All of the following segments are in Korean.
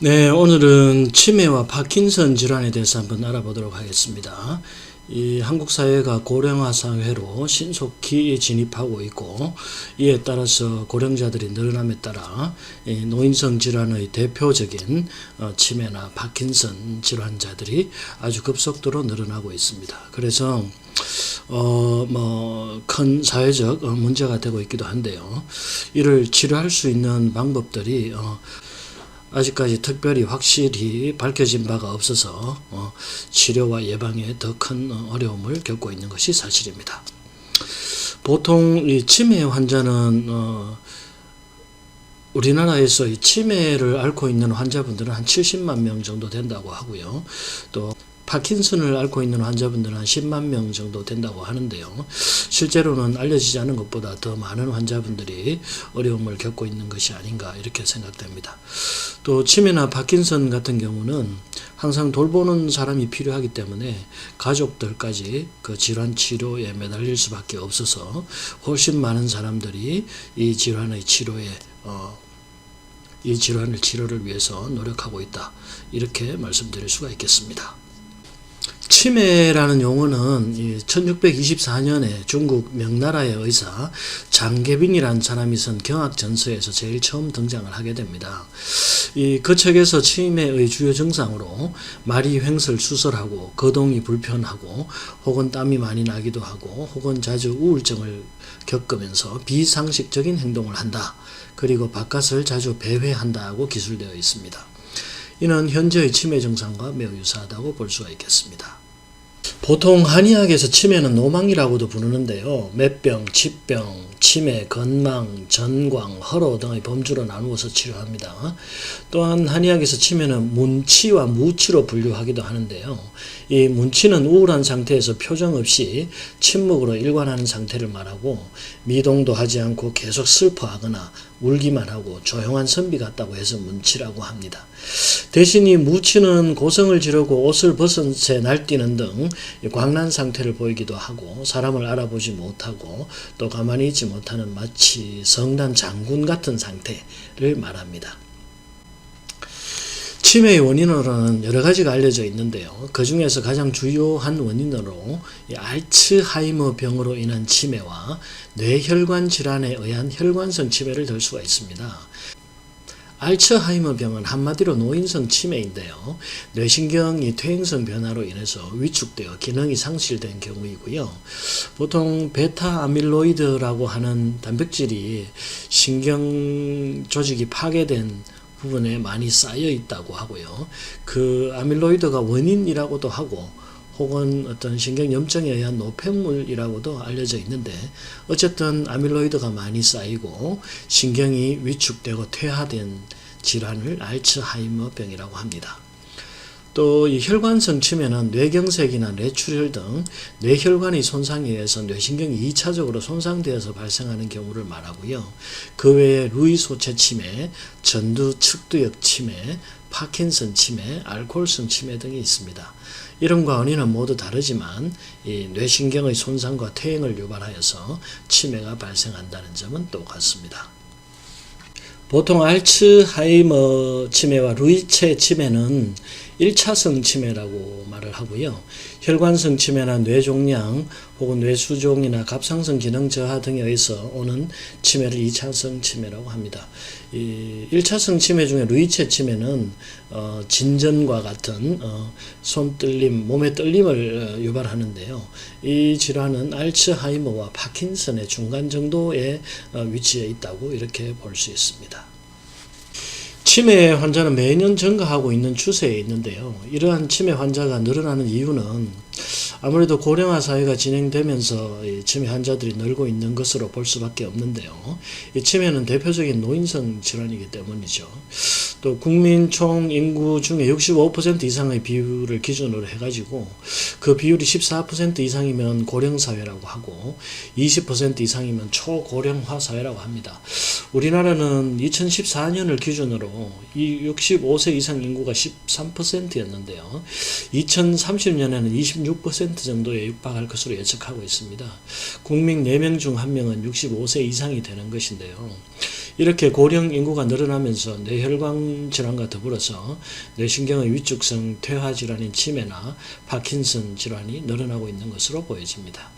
네, 오늘은 치매와 파킨슨 질환에 대해서 한번 알아보도록 하겠습니다. 이 한국 사회가 고령화 사회로 신속히 진입하고 있고, 이에 따라서 고령자들이 늘어남에 따라 노인성 질환의 대표적인 치매나 파킨슨 질환자들이 아주 급속도로 늘어나고 있습니다. 그래서 큰 사회적 문제가 되고 있기도 한데요. 이를 치료할 수 있는 방법들이 아직까지 특별히 확실히 밝혀진 바가 없어서 치료와 예방에 더 큰 어려움을 겪고 있는 것이 사실입니다. 보통 이 치매 환자는 우리나라에서 이 치매를 앓고 있는 환자분들은 한 70만 명 정도 된다고 하고요. 또 파킨슨을 앓고 있는 환자분들은 한 10만 명 정도 된다고 하는데요. 실제로는 알려지지 않은 것보다 더 많은 환자분들이 어려움을 겪고 있는 것이 아닌가 이렇게 생각됩니다. 또 치매나 파킨슨 같은 경우는 항상 돌보는 사람이 필요하기 때문에 가족들까지 그 질환 치료에 매달릴 수밖에 없어서 훨씬 많은 사람들이 이 질환의 치료를 위해서 노력하고 있다. 이렇게 말씀드릴 수가 있겠습니다. 치매라는 용어는 1624년에 중국 명나라의 의사 장계빈이라는 사람이 쓴 경학전서에서 제일 처음 등장을 하게 됩니다. 그 책에서 치매의 주요 증상으로 말이 횡설수설하고 거동이 불편하고 혹은 땀이 많이 나기도 하고 혹은 자주 우울증을 겪으면서 비상식적인 행동을 한다. 그리고 바깥을 자주 배회한다고 기술되어 있습니다. 이는 현재의 치매 증상과 매우 유사하다고 볼 수가 있겠습니다. 보통 한의학에서 치매는 노망이라고도 부르는데요. 매병, 치병, 치매, 건망, 전광, 허로 등의 범주로 나누어서 치료합니다. 또한 한의학에서 치매는 문치와 무치로 분류하기도 하는데요. 이 문치는 우울한 상태에서 표정 없이 침묵으로 일관하는 상태를 말하고 미동도 하지 않고 계속 슬퍼하거나 울기만 하고 조용한 선비 같다고 해서 문치라고 합니다. 대신 이 무치는 고성을 지르고 옷을 벗은 채 날뛰는 등 광란 상태를 보이기도 하고 사람을 알아보지 못하고 또 가만히 있지 못하는 마치 성난 장군 같은 상태를 말합니다. 치매의 원인으로는 여러 가지가 알려져 있는데요. 그 중에서 가장 주요한 원인으로 알츠하이머 병으로 인한 치매와 뇌혈관 질환에 의한 혈관성 치매를 들 수가 있습니다. 알츠하이머 병은 한마디로 노인성 치매인데요. 뇌신경이 퇴행성 변화로 인해서 위축되어 기능이 상실된 경우이고요. 보통 베타 아밀로이드라고 하는 단백질이 신경 조직이 파괴된 부분에 많이 쌓여 있다고 하고요. 그 아밀로이드가 원인이라고도 하고 혹은 어떤 신경염증에 의한 노폐물이라고도 알려져 있는데 어쨌든 아밀로이드가 많이 쌓이고 신경이 위축되고 퇴화된 질환을 알츠하이머 병이라고 합니다. 또 이 혈관성 치매는 뇌경색이나 뇌출혈 등 뇌혈관의 손상에 의해서 뇌신경이 2차적으로 손상되어서 발생하는 경우를 말하고요. 그 외에 루이 소체 치매, 전두 측두역 치매, 파킨슨 치매, 알코올성 치매 등이 있습니다. 이름과 원인은 모두 다르지만 이 뇌신경의 손상과 퇴행을 유발하여서 치매가 발생한다는 점은 똑같습니다. 보통 알츠하이머 치매와 루이체 치매는 1차성 치매라고 말을 하고요. 혈관성 치매나 뇌종양 혹은 뇌수종이나 갑상선 기능 저하 등에 의해서 오는 치매를 2차성 치매라고 합니다. 이 1차성 치매 중에 루이체 치매는 진전과 같은 손떨림, 몸의 떨림을 유발하는데요. 이 질환은 알츠하이머와 파킨슨의 중간 정도의 위치에 있다고 이렇게 볼 수 있습니다. 치매 환자는 매년 증가하고 있는 추세에 있는데요. 이러한 치매 환자가 늘어나는 이유는 아무래도 고령화 사회가 진행되면서 치매 환자들이 늘고 있는 것으로 볼 수밖에 없는데요. 이 치매는 대표적인 노인성 질환이기 때문이죠. 또 국민 총 인구 중에 65% 이상의 비율을 기준으로 해가지고 그 비율이 14% 이상이면 고령사회라고 하고 20% 이상이면 초고령화 사회라고 합니다. 우리나라는 2014년을 기준으로 65세 이상 인구가 13%였는데요. 2030년에는 26% 정도에 육박할 것으로 예측하고 있습니다. 국민 4명 중 1명은 65세 이상이 되는 것인데요. 이렇게 고령 인구가 늘어나면서 뇌혈관 질환과 더불어서 뇌신경의 위축성 퇴화 질환인 치매나 파킨슨 질환이 늘어나고 있는 것으로 보여집니다.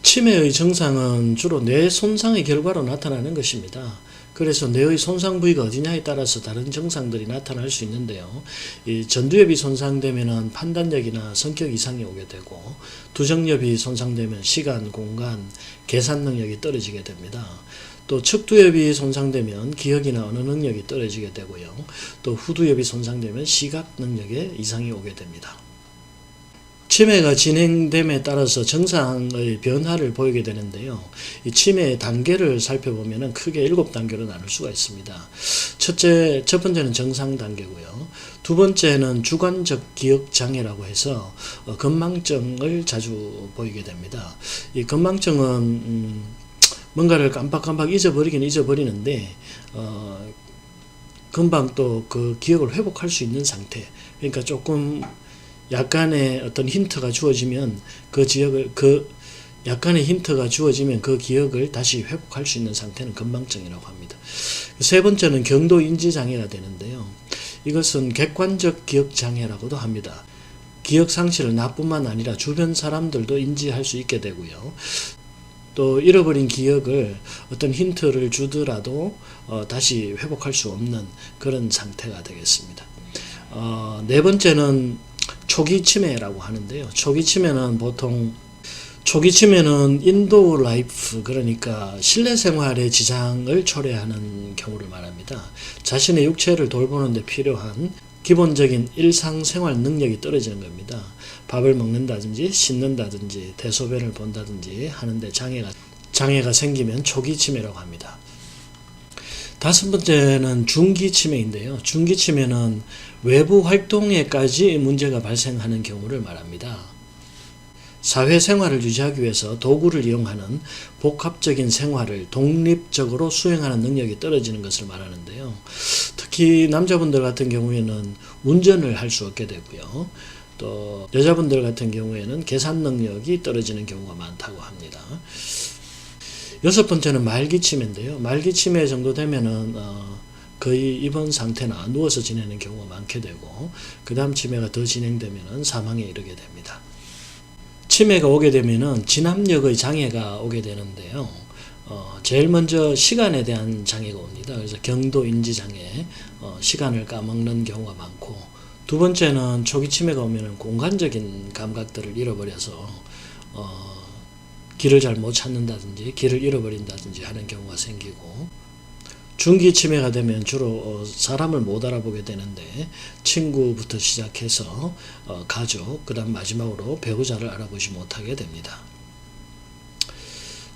치매의 증상은 주로 뇌 손상의 결과로 나타나는 것입니다. 그래서 뇌의 손상 부위가 어디냐에 따라서 다른 증상들이 나타날 수 있는데요. 이 전두엽이 손상되면 판단력이나 성격 이상이 오게 되고, 두정엽이 손상되면 시간, 공간, 계산 능력이 떨어지게 됩니다. 또 측두엽이 손상되면 기억이나 언어 능력이 떨어지게 되고요. 또 후두엽이 손상되면 시각 능력에 이상이 오게 됩니다. 치매가 진행됨에 따라서 증상의 변화를 보이게 되는데요. 이 치매의 단계를 살펴보면 크게 7단계로 나눌 수가 있습니다. 첫 번째는 정상 단계고요. 두 번째는 주관적 기억 장애라고 해서 건망증을 자주 보이게 됩니다. 이 건망증은 뭔가를 깜빡깜빡 잊어버리긴 잊어버리는데 금방 또 그 기억을 회복할 수 있는 상태. 그러니까 조금 약간의 어떤 힌트가 주어지면 그 기억을 다시 회복할 수 있는 상태는 건망증이라고 합니다. 세 번째는 경도 인지 장애가 되는데요. 이것은 객관적 기억 장애라고도 합니다. 기억 상실을 나뿐만 아니라 주변 사람들도 인지할 수 있게 되고요. 또 잃어버린 기억을 어떤 힌트를 주더라도 다시 회복할 수 없는 그런 상태가 되겠습니다. 네 번째는 초기 치매라고 하는데요. 초기 치매는 인도어 라이프, 그러니까 실내 생활의 지장을 초래하는 경우를 말합니다. 자신의 육체를 돌보는 데 필요한 기본적인 일상생활 능력이 떨어지는 겁니다. 밥을 먹는다든지 씻는다든지 대소변을 본다든지 하는데 장애가 생기면 초기 치매라고 합니다. 다섯 번째는 중기 치매인데요. 중기 치매는 외부 활동에까지 문제가 발생하는 경우를 말합니다. 사회생활을 유지하기 위해서 도구를 이용하는 복합적인 생활을 독립적으로 수행하는 능력이 떨어지는 것을 말하는데요. 특히 남자분들 같은 경우에는 운전을 할 수 없게 되고요. 또 여자분들 같은 경우에는 계산 능력이 떨어지는 경우가 많다고 합니다. 여섯 번째는 말기 치매인데요. 말기 치매 정도 되면은 거의 입원 상태나 누워서 지내는 경우가 많게 되고, 그 다음 치매가 더 진행되면은 사망에 이르게 됩니다. 치매가 오게 되면은 진압력의 장애가 오게 되는데요. 제일 먼저 시간에 대한 장애가 옵니다. 그래서 경도 인지 장애, 시간을 까먹는 경우가 많고, 두 번째는 초기 치매가 오면은 공간적인 감각들을 잃어버려서 길을 잘 못 찾는다든지 길을 잃어버린다든지 하는 경우가 생기고, 중기 치매가 되면 주로 사람을 못 알아보게 되는데 친구부터 시작해서 가족, 그 다음 마지막으로 배우자를 알아보지 못하게 됩니다.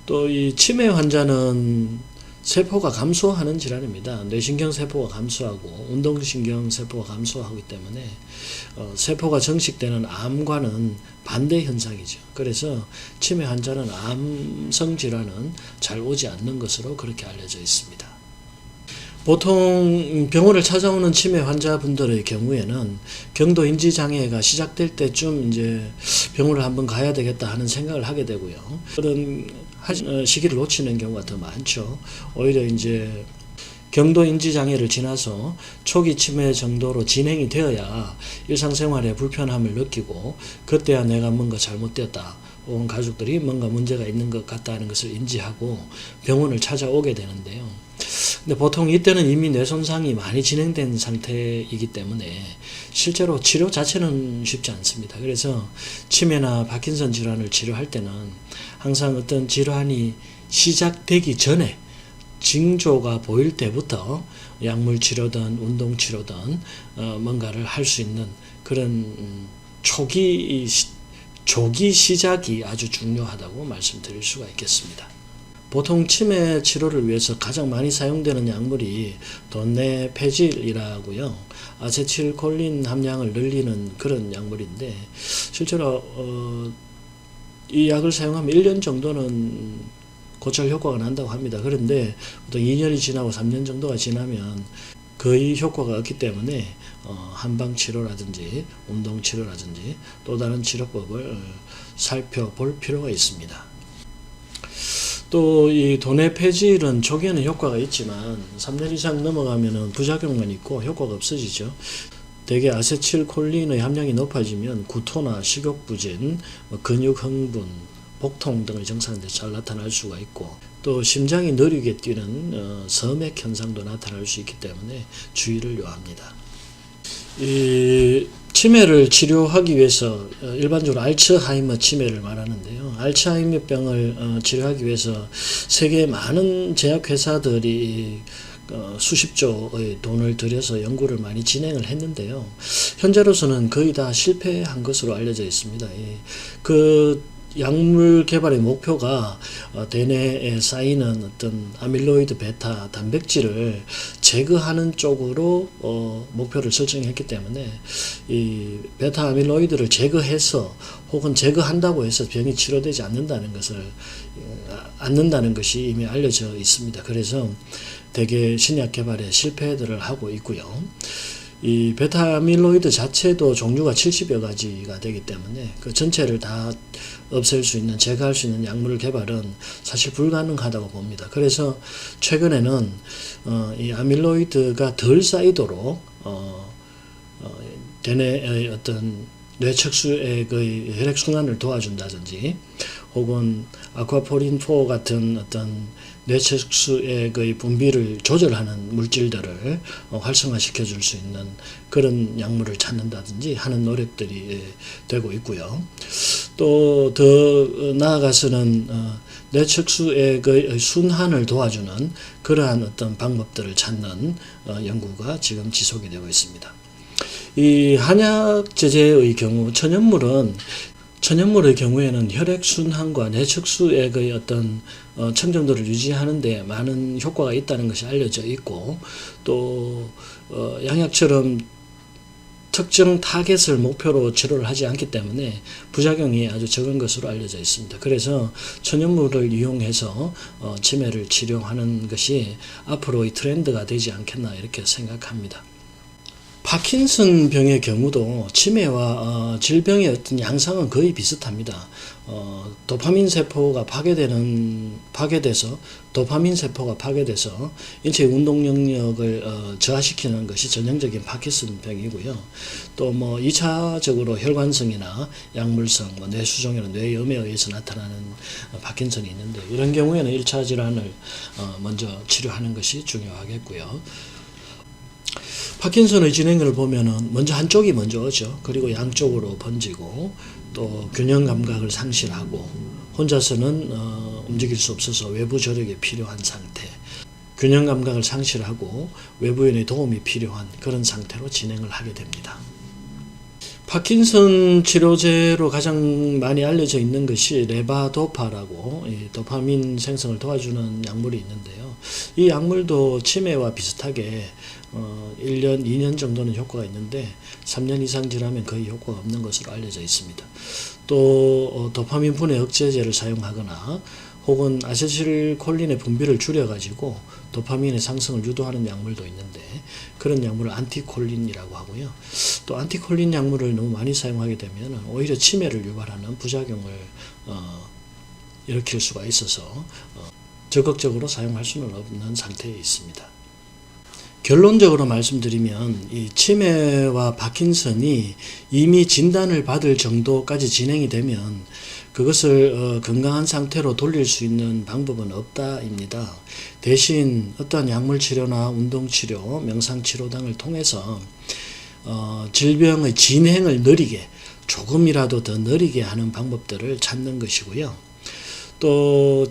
또 이 치매 환자는 세포가 감소하는 질환입니다. 뇌신경 세포가 감소하고 운동신경 세포가 감소하기 때문에 세포가 정식되는 암과는 반대 현상이죠. 그래서 치매 환자는 암성 질환은 잘 오지 않는 것으로 그렇게 알려져 있습니다. 보통 병원을 찾아오는 치매 환자분들의 경우에는 경도 인지 장애가 시작될 때쯤 이제 병원을 한번 가야 되겠다 하는 생각을 하게 되고요. 그런 시기를 놓치는 경우가 더 많죠. 오히려 이제 경도 인지 장애를 지나서 초기 치매 정도로 진행이 되어야 일상생활에 불편함을 느끼고, 그때야 내가 뭔가 잘못되었다, 혹은 가족들이 뭔가 문제가 있는 것 같다는 것을 인지하고 병원을 찾아오게 되는데요. 근데 보통 이때는 이미 뇌손상이 많이 진행된 상태이기 때문에 실제로 치료 자체는 쉽지 않습니다. 그래서 치매나 파킨슨 질환을 치료할 때는 항상 어떤 질환이 시작되기 전에 징조가 보일 때부터 약물 치료든 운동 치료든 뭔가를 할 수 있는 그런 초기 시작이 아주 중요하다고 말씀드릴 수가 있겠습니다. 보통 치매 치료를 위해서 가장 많이 사용되는 약물이 돈네페질이라고요. 아세틸콜린 함량을 늘리는 그런 약물인데, 실제로 이 약을 사용하면 1년 정도는 고철 효과가 난다고 합니다. 그런데 보통 2년이 지나고 3년 정도가 지나면 거의 효과가 없기 때문에 한방 치료라든지 운동 치료라든지 또 다른 치료법을 살펴볼 필요가 있습니다. 또 이 도내 폐질은 초기에는 효과가 있지만 3년 이상 넘어가면은 부작용만 있고 효과가 없어지죠. 대개 아세틸콜린의 함량이 높아지면 구토나 식욕부진, 근육 흥분, 복통 등의 증상들이 잘 나타날 수가 있고, 또 심장이 느리게 뛰는 서맥 현상도 나타날 수 있기 때문에 주의를 요합니다. 이 치매를 치료하기 위해서 일반적으로 알츠하이머 치매를 말하는데요. 알츠하이머병을 치료하기 위해서 세계의 많은 제약회사들이 수십조의 돈을 들여서 연구를 많이 진행을 했는데요. 현재로서는 거의 다 실패한 것으로 알려져 있습니다. 그 약물 개발의 목표가 대뇌에 쌓이는 어떤 아밀로이드 베타 단백질을 제거하는 쪽으로 목표를 설정했기 때문에 이 베타 아밀로이드를 제거해서 혹은 제거한다고 해서 병이 치료되지 않는다는 것이 이미 알려져 있습니다. 그래서 대개 신약 개발에 실패들을 하고 있고요. 이 베타 아밀로이드 자체도 종류가 70여 가지가 되기 때문에 그 전체를 다 없앨 수 있는, 제거할 수 있는 약물 개발은 사실 불가능하다고 봅니다. 그래서 최근에는 이 아밀로이드가 덜 쌓이도록 대뇌의 어떤 뇌척수액의 혈액순환을 도와준다든지, 혹은 아쿠아포린4 같은 어떤 뇌척수액의 분비를 조절하는 물질들을 활성화시켜 줄 수 있는 그런 약물을 찾는다든지 하는 노력들이 되고 있고요. 또 더 나아가서는 뇌척수액의 순환을 도와주는 그러한 어떤 방법들을 찾는 연구가 지금 지속이 되고 있습니다. 이 한약 제제의 경우 천연물의 경우에는 혈액순환과 뇌척수액의 어떤 청정도를 유지하는 데 많은 효과가 있다는 것이 알려져 있고, 또 양약처럼 특정 타겟을 목표로 치료를 하지 않기 때문에 부작용이 아주 적은 것으로 알려져 있습니다. 그래서 천연물을 이용해서 치매를 치료하는 것이 앞으로의 트렌드가 되지 않겠나 이렇게 생각합니다. 파킨슨 병의 경우도 치매와 질병의 어떤 양상은 거의 비슷합니다. 도파민 세포가 파괴돼서 인체의 운동 영역을 저하시키는 것이 전형적인 파킨슨 병이고요. 또 2차적으로 혈관성이나 약물성, 뇌수종이나 뇌염에 의해서 나타나는 파킨슨이 있는데, 이런 경우에는 1차 질환을 먼저 치료하는 것이 중요하겠고요. 파킨슨의 진행을 보면은 먼저 한쪽이 먼저 오죠. 그리고 양쪽으로 번지고, 또 균형 감각을 상실하고, 혼자서는 움직일 수 없어서 외부 저력이 필요한 상태, 균형 감각을 상실하고 외부인의 도움이 필요한 그런 상태로 진행을 하게 됩니다. 파킨슨 치료제로 가장 많이 알려져 있는 것이 레바도파라고 도파민 생성을 도와주는 약물이 있는데요. 이 약물도 치매와 비슷하게 1년, 2년 정도는 효과가 있는데 3년 이상 지나면 거의 효과가 없는 것으로 알려져 있습니다. 또 도파민 분해 억제제를 사용하거나 혹은 아세틸콜린의 분비를 줄여가지고 도파민의 상승을 유도하는 약물도 있는데, 그런 약물을 안티콜린이라고 하고요. 또 안티콜린 약물을 너무 많이 사용하게 되면 오히려 치매를 유발하는 부작용을 일으킬 수가 있어서 적극적으로 사용할 수는 없는 상태에 있습니다. 결론적으로 말씀드리면 이 치매와 파킨슨이 이미 진단을 받을 정도까지 진행이 되면 그것을 건강한 상태로 돌릴 수 있는 방법은 없다입니다. 대신 어떠한 약물치료나 운동치료, 명상치료 등을 통해서 질병의 진행을 느리게, 조금이라도 더 느리게 하는 방법들을 찾는 것이고요. 또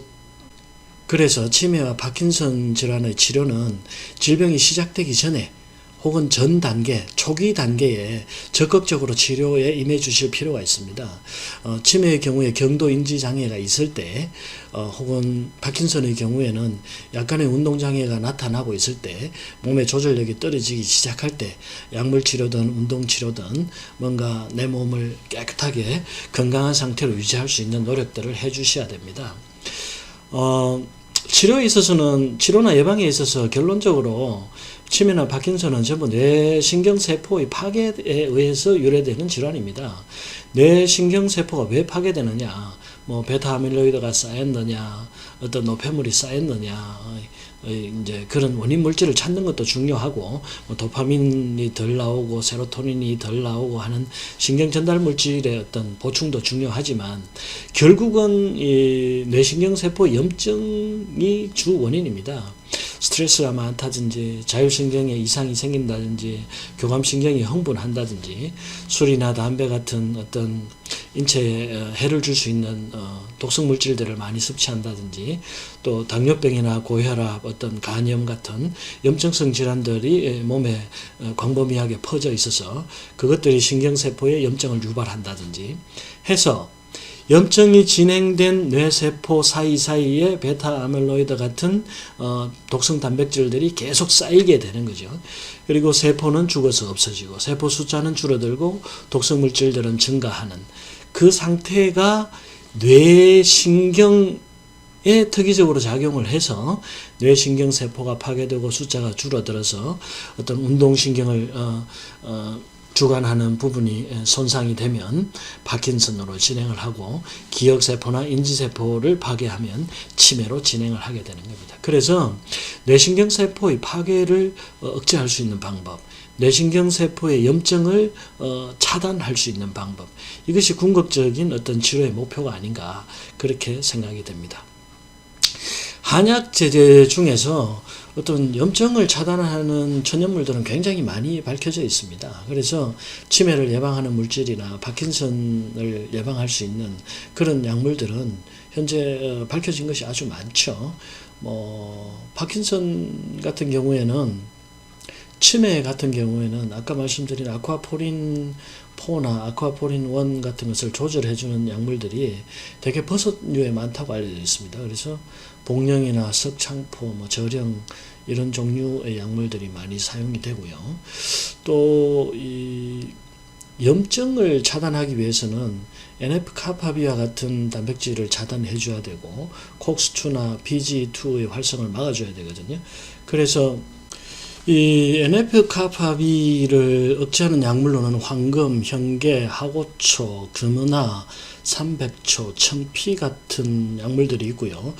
그래서 치매와 파킨슨 질환의 치료는 질병이 시작되기 전에 혹은 전 단계, 초기 단계에 적극적으로 치료에 임해 주실 필요가 있습니다. 치매의 경우에 경도 인지 장애가 있을 때, 혹은 파킨슨의 경우에는 약간의 운동 장애가 나타나고 있을 때, 몸의 조절력이 떨어지기 시작할 때 약물 치료든 운동 치료든 뭔가 내 몸을 깨끗하게 건강한 상태로 유지할 수 있는 노력들을 해 주셔야 됩니다. 치료에 있어서는, 치료나 예방에 있어서 결론적으로 치매나 파킨슨은 전부 뇌신경세포의 파괴에 의해서 유래되는 질환입니다. 뇌신경세포가 왜 파괴되느냐? 뭐 베타 아밀로이드가 쌓였느냐, 어떤 노폐물이 쌓였느냐, 이제 그런 원인 물질을 찾는 것도 중요하고, 뭐 도파민이 덜 나오고 세로토닌이 덜 나오고 하는 신경 전달 물질의 어떤 보충도 중요하지만, 결국은 이 뇌신경 세포 염증이 주 원인입니다. 스트레스가 많다든지, 자율신경에 이상이 생긴다든지, 교감신경이 흥분한다든지, 술이나 담배 같은 어떤 인체에 해를 줄 수 있는 독성 물질들을 많이 섭취한다든지, 또 당뇨병이나 고혈압, 어떤 간염 같은 염증성 질환들이 몸에 광범위하게 퍼져 있어서 그것들이 신경세포에 염증을 유발한다든지 해서, 염증이 진행된 뇌세포 사이사이에 베타 아밀로이드 같은 독성 단백질들이 계속 쌓이게 되는 거죠. 그리고 세포는 죽어서 없어지고, 세포 숫자는 줄어들고, 독성 물질들은 증가하는 그 상태가 뇌신경에 특이적으로 작용을 해서 뇌신경세포가 파괴되고 숫자가 줄어들어서 어떤 운동신경을 주관하는 부분이 손상이 되면 파킨슨으로 진행을 하고, 기억세포나 인지세포를 파괴하면 치매로 진행을 하게 되는 겁니다. 그래서 뇌신경세포의 파괴를 억제할 수 있는 방법, 뇌신경세포의 염증을 차단할 수 있는 방법, 이것이 궁극적인 어떤 치료의 목표가 아닌가, 그렇게 생각이 됩니다. 한약 제제 중에서 어떤 염증을 차단하는 천연물들은 굉장히 많이 밝혀져 있습니다. 그래서 치매를 예방하는 물질이나 파킨슨을 예방할 수 있는 그런 약물들은 현재 밝혀진 것이 아주 많죠. 파킨슨 같은 경우에는, 치매 같은 경우에는 아까 말씀드린 아쿠아포린 4나 아쿠아포린 1 같은 것을 조절해주는 약물들이 되게 버섯류에 많다고 알려져 있습니다. 그래서 복령이나 석창포, 저령 이런 종류의 약물들이 많이 사용이 되고요. 또 이 염증을 차단하기 위해서는 NF-카파비와 같은 단백질을 차단해 줘야 되고, 콕스2나 PGE2의 활성을 막아줘야 되거든요. 그래서 이 NF-카파비를 억제하는 약물로는 황금, 현계, 하고초, 금은화, 삼백초, 청피 같은 약물들이 있고요.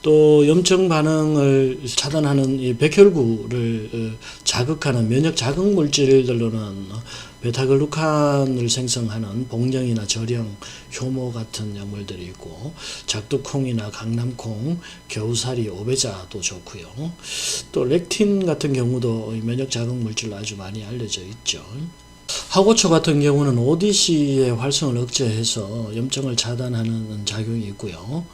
또 염증 반응을 차단하는 이 백혈구를 자극하는 면역 자극 물질들로는 베타글루칸을 생성하는 복령이나 저령, 효모 같은 약물들이 있고, 작두콩이나 강남콩, 겨우살이, 오베자도 좋고요. 또 렉틴 같은 경우도 면역 자극 물질로 아주 많이 알려져 있죠. 하고초 같은 경우는 ODC의 활성을 억제해서 염증을 차단하는 작용이 있고요.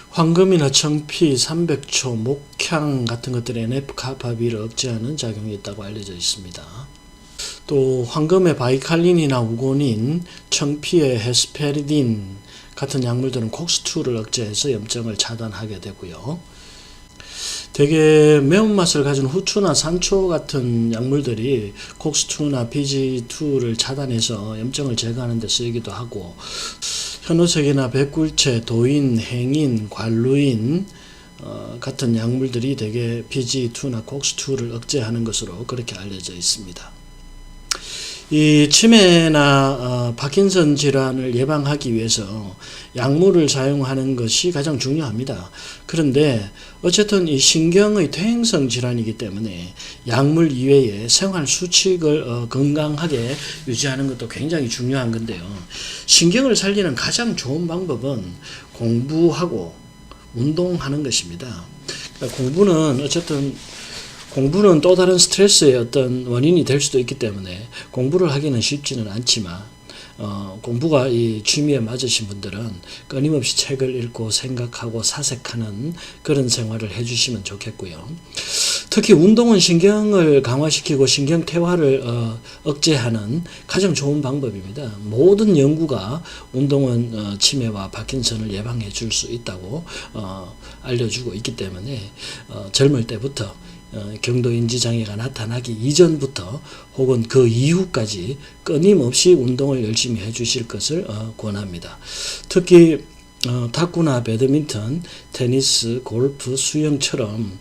황금이나 청피, 삼백초, 목향 같은 것들의 NF-카파비를 억제하는 작용이 있다고 알려져 있습니다. 또 황금의 바이칼린이나 우고닌, 청피의 헤스페리딘 같은 약물들은 콕스2를 억제해서 염증을 차단하게 되고요. 되게 매운맛을 가진 후추나 산초 같은 약물들이 콕스2나 PGE2를 차단해서 염증을 제거하는 데 쓰이기도 하고, 현우색이나 백굴채, 도인, 행인, 관루인 같은 약물들이 되게 PGE2나 콕스2를 억제하는 것으로 그렇게 알려져 있습니다. 이 치매나 파킨슨 질환을 예방하기 위해서 약물을 사용하는 것이 가장 중요합니다. 그런데 어쨌든 이 신경의 퇴행성 질환이기 때문에 약물 이외에 생활 수칙을 건강하게 유지하는 것도 굉장히 중요한 건데요. 신경을 살리는 가장 좋은 방법은 공부하고 운동하는 것입니다. 그러니까 공부는 또 다른 스트레스의 어떤 원인이 될 수도 있기 때문에 공부를 하기는 쉽지는 않지만, 공부가 이 취미에 맞으신 분들은 끊임없이 책을 읽고 생각하고 사색하는 그런 생활을 해주시면 좋겠고요. 특히 운동은 신경을 강화시키고 신경 퇴화를 억제하는 가장 좋은 방법입니다. 모든 연구가 운동은 치매와 파킨슨을 예방해 줄 수 있다고 알려주고 있기 때문에 젊을 때부터 경도인지 장애가 나타나기 이전부터 혹은 그 이후까지 끊임없이 운동을 열심히 해주실 것을 권합니다. 특히 탁구나 배드민턴, 테니스, 골프, 수영처럼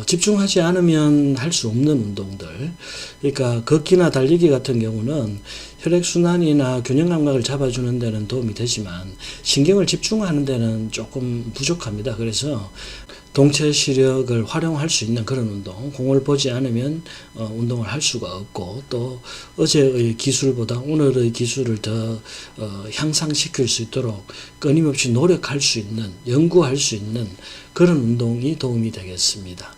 집중하지 않으면 할 수 없는 운동들, 그러니까 걷기나 달리기 같은 경우는 혈액순환이나 균형감각을 잡아주는 데는 도움이 되지만 신경을 집중하는 데는 조금 부족합니다. 그래서 동체 시력을 활용할 수 있는 그런 운동, 공을 보지 않으면 운동을 할 수가 없고, 또 어제의 기술보다 오늘의 기술을 더 향상시킬 수 있도록 끊임없이 노력할 수 있는, 연구할 수 있는 그런 운동이 도움이 되겠습니다.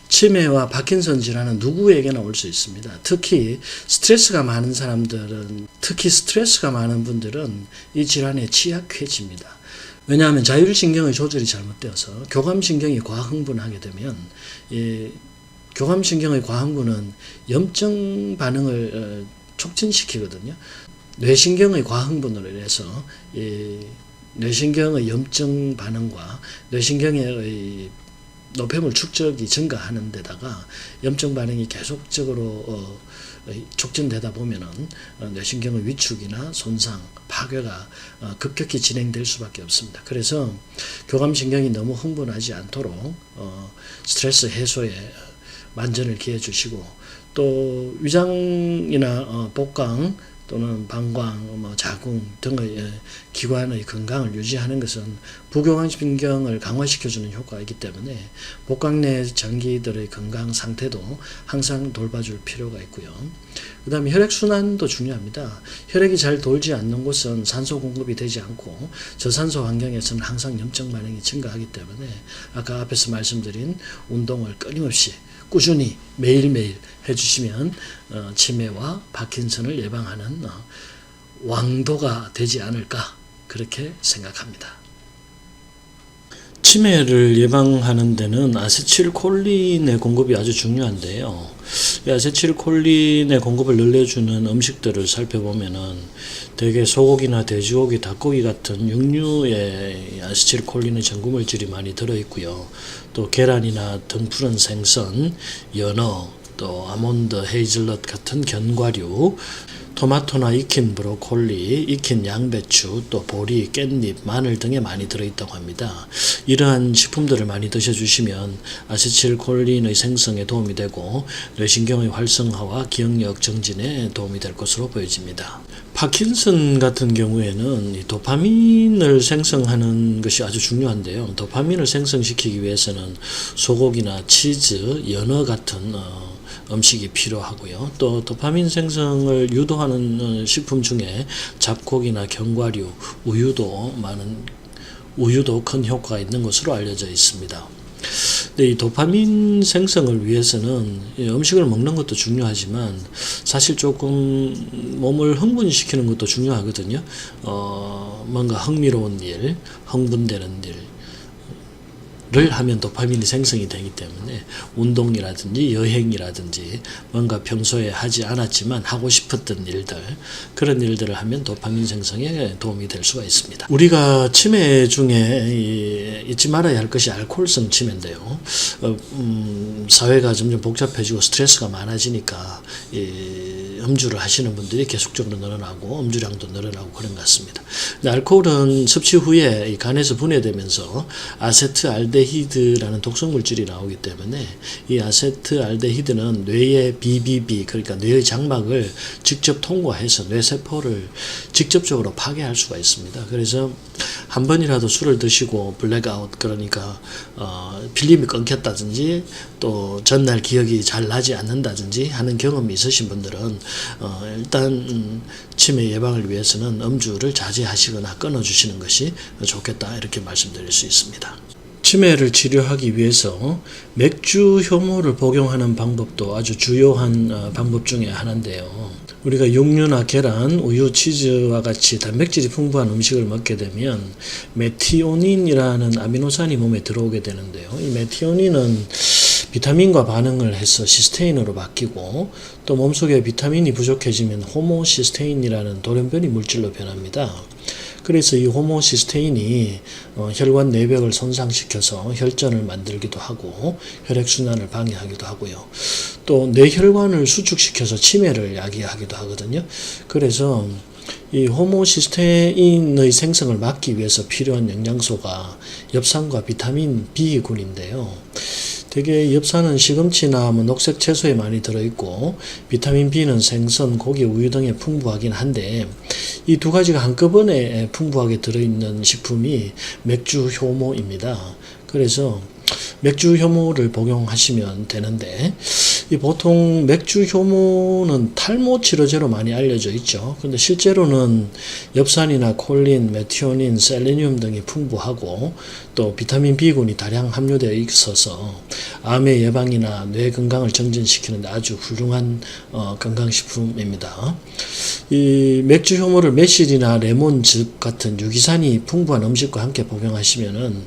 치매와 파킨슨 질환은 누구에게나 올 수 있습니다. 특히 스트레스가 많은 사람들은, 특히 스트레스가 많은 분들은 이 질환에 취약해집니다. 왜냐하면 자율신경의 조절이 잘못되어서 교감신경이 과흥분하게 되면, 교감신경의 과흥분은 염증 반응을 촉진시키거든요. 뇌신경의 과흥분으로 인해서 뇌신경의 염증 반응과 뇌신경의 노폐물 축적이 증가하는 데다가 염증 반응이 계속적으로 촉진되다 보면은 뇌신경의 위축이나 손상, 파괴가 급격히 진행될 수밖에 없습니다. 그래서 교감신경이 너무 흥분하지 않도록 스트레스 해소에 만전을 기해 주시고, 또 위장이나 복강 또는 방광, 자궁 등의 기관의 건강을 유지하는 것은 부교감신경을 강화시켜주는 효과가 있기 때문에 복강 내 장기들의 건강 상태도 항상 돌봐줄 필요가 있고요. 그 다음에 혈액순환도 중요합니다. 혈액이 잘 돌지 않는 곳은 산소 공급이 되지 않고 저산소 환경에서는 항상 염증 반응이 증가하기 때문에 아까 앞에서 말씀드린 운동을 끊임없이 꾸준히 매일매일 해주시면 치매와 파킨슨을 예방하는 왕도가 되지 않을까, 그렇게 생각합니다. 치매를 예방하는 데는 아세틸콜린의 공급이 아주 중요한데요. 이 아세틸콜린의 공급을 늘려주는 음식들을 살펴보면은 대개 소고기나 돼지고기, 닭고기 같은 육류에 아세틸콜린의 전구물질이 많이 들어있고요. 또 계란이나 등푸른 생선, 연어, 또 아몬드, 헤이즐넛 같은 견과류, 토마토나 익힌 브로콜리, 익힌 양배추, 또 보리, 깻잎, 마늘 등에 많이 들어있다고 합니다. 이러한 식품들을 많이 드셔주시면 아세틸콜린의 생성에 도움이 되고 뇌신경의 활성화와 기억력 정진에 도움이 될 것으로 보여집니다. 파킨슨 같은 경우에는 이 도파민을 생성하는 것이 아주 중요한데요. 도파민을 생성시키기 위해서는 소고기나 치즈, 연어 같은 음식이 필요하고요. 또 도파민 생성을 유도하는 식품 중에 잡곡이나 견과류, 우유도 큰 효과가 있는 것으로 알려져 있습니다. 근데 이 도파민 생성을 위해서는 음식을 먹는 것도 중요하지만 사실 조금 몸을 흥분시키는 것도 중요하거든요. 뭔가 흥미로운 일, 흥분되는 일을 하면 도파민이 생성이 되기 때문에 운동이라든지 여행이라든지 뭔가 평소에 하지 않았지만 하고 싶었던 일들, 그런 일들을 하면 도파민 생성에 도움이 될 수가 있습니다. 우리가 치매 중에 잊지 말아야 할 것이 알코올성 치매인데요. 사회가 점점 복잡해지고 스트레스가 많아지니까 음주를 하시는 분들이 계속적으로 늘어나고 음주량도 늘어나고 그런 것 같습니다. 근데 알코올은 섭취 후에 간에서 분해되면서 아세트알데히드라는 독성물질이 나오기 때문에 이 아세트알데히드는 뇌의 BBB, 그러니까 뇌의 장막을 직접 통과해서 뇌세포를 직접적으로 파괴할 수가 있습니다. 그래서 한 번이라도 술을 드시고 블랙아웃, 그러니까 필름이 끊겼다든지 또 전날 기억이 잘 나지 않는다든지 하는 경험이 있으신 분들은 일단 치매 예방을 위해서는 음주를 자제하시거나 끊어주시는 것이 좋겠다, 이렇게 말씀드릴 수 있습니다. 치매를 치료하기 위해서 맥주 효모를 복용하는 방법도 아주 주요한 방법 중에 하나인데요. 우리가 육류나 계란, 우유, 치즈와 같이 단백질이 풍부한 음식을 먹게 되면 메티오닌이라는 아미노산이 몸에 들어오게 되는데요. 이 메티오닌은 비타민과 반응을 해서 시스테인으로 바뀌고, 또 몸속에 비타민이 부족해지면 호모시스테인이라는 돌연변이 물질로 변합니다. 그래서 이 호모시스테인이 혈관 내벽을 손상시켜서 혈전을 만들기도 하고 혈액순환을 방해하기도 하고요. 또 뇌혈관을 수축시켜서 치매를 야기하기도 하거든요. 그래서 이 호모시스테인의 생성을 막기 위해서 필요한 영양소가 엽산과 비타민 B군인데요. 대개 엽산은 시금치나 녹색 채소에 많이 들어있고 비타민 B는 생선, 고기, 우유 등에 풍부하긴 한데 이 두 가지가 한꺼번에 풍부하게 들어있는 식품이 맥주 효모입니다. 그래서 맥주 효모를 복용하시면 되는데 이 보통 맥주 효모는 탈모 치료제로 많이 알려져 있죠. 근데 실제로는 엽산이나 콜린, 메티오닌, 셀레늄 등이 풍부하고 또 비타민 B군이 다량 함유되어 있어서 암의 예방이나 뇌 건강을 정진시키는 데 아주 훌륭한 건강식품입니다. 이 맥주 효모를 매실이나 레몬즙 같은 유기산이 풍부한 음식과 함께 복용하시면은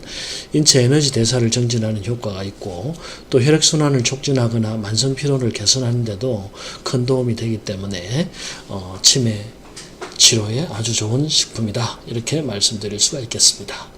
인체 에너지 대사를 정진하는 효과가 있고 또 혈액순환을 촉진하거나 만성 피로를 개선하는 데도 큰 도움이 되기 때문에 치매 치료에 아주 좋은 식품이다. 이렇게 말씀드릴 수가 있겠습니다.